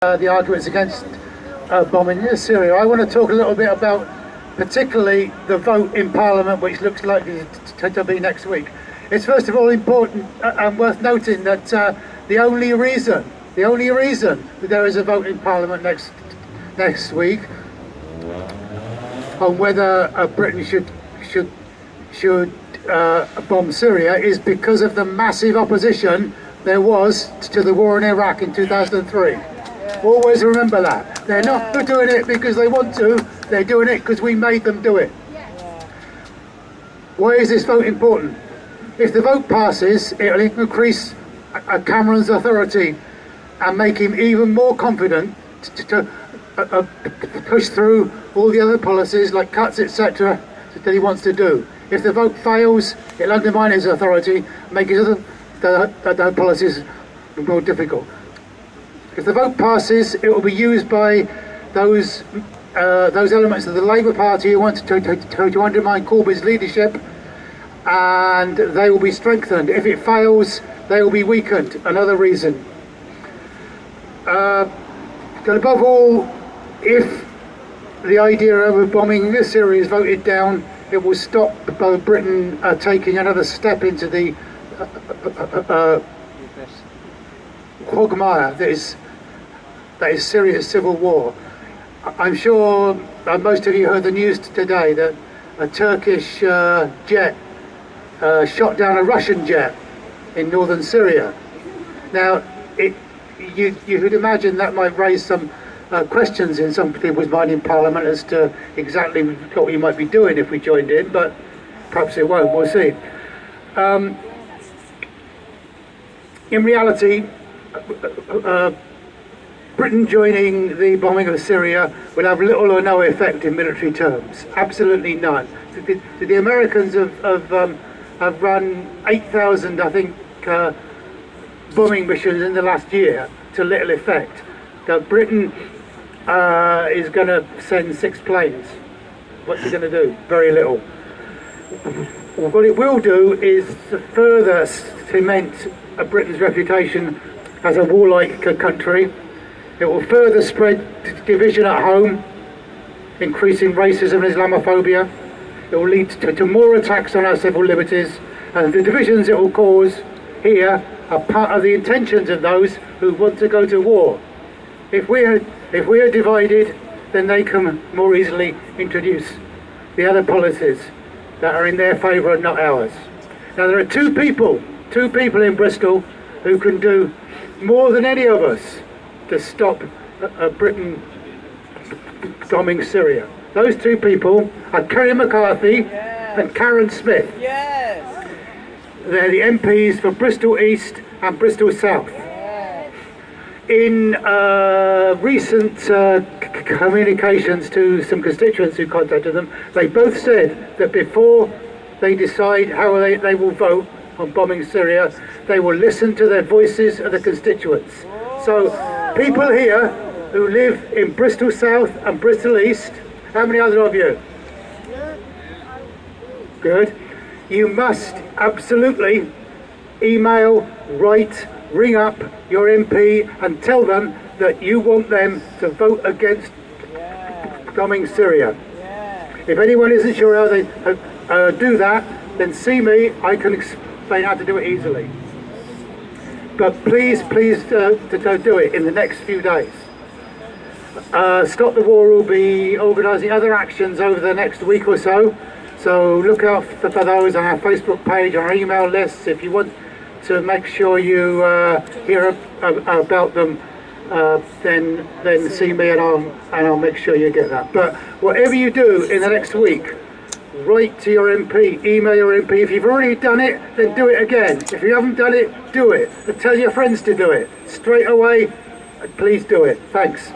The arguments against bombing Syria. I want to talk a little bit about particularly the vote in Parliament, which looks likely to be next week. It's first of all important and worth noting that the only reason that there is a vote in Parliament next week on whether Britain should bomb Syria is because of the massive opposition there was to the war in Iraq in 2003. Always remember that. They're not doing it because they want to, they're doing it because we made them do it. Why is this vote important? If the vote passes, it'll increase Cameron's authority and make him even more confident to push through all the other policies like cuts, etc. that he wants to do. If the vote fails, it'll undermine his authority, make his other policies more difficult. If the vote passes, it will be used by those elements of the Labour Party who want to undermine Corbyn's leadership, and they will be strengthened. If it fails, they will be weakened. Another reason. But above all, if the idea of bombing Syria is voted down, it will stop Britain taking another step into the quagmire that is Syria's civil war. I'm sure most of you heard the news today that a Turkish jet shot down a Russian jet in northern Syria. Now, you could imagine that might raise some questions in some people's mind in Parliament as to exactly what we might be doing if we joined in, but perhaps it won't, we'll see. In reality, Britain joining the bombing of Syria will have little or no effect in military terms. Absolutely none. The Americans have run 8,000, I think, bombing missions in the last year to little effect. Britain is going to send 6 planes. What's it going to do? Very little. What it will do is further cement Britain's reputation as a warlike country. It will further spread division at home, increasing racism and Islamophobia. It will lead to more attacks on our civil liberties, and the divisions it will cause here are part of the intentions of those who want to go to war. If we are divided, then they can more easily introduce the other policies that are in their favour and not ours. Now there are two people in Bristol who can do more than any of us to stop Britain bombing Syria. Those two people are Kerry McCarthy and Karen Smith. Yes. They're the MPs for Bristol East and Bristol South. In recent communications to some constituents who contacted them, they both said that before they decide how they will vote on bombing Syria, they will listen to their voices of the constituents. So people here who live in Bristol South and Bristol East, how many other of you? Good. You must absolutely email, write, ring up your MP and tell them that you want them to vote against bombing Syria. If anyone isn't sure how they do that, then see me. I can explain how to do it easily. But please do it in the next few days. Stop the War will be organising other actions over the next week or so. So look out for those on our Facebook page, on our email lists. If you want to make sure you hear about them, then see me and I'll make sure you get that. But whatever you do in the next week, write to your MP, email your MP. If you've already done it, then do it again. If you haven't done it, do it. And tell your friends to do it. Straight away, please do it. Thanks.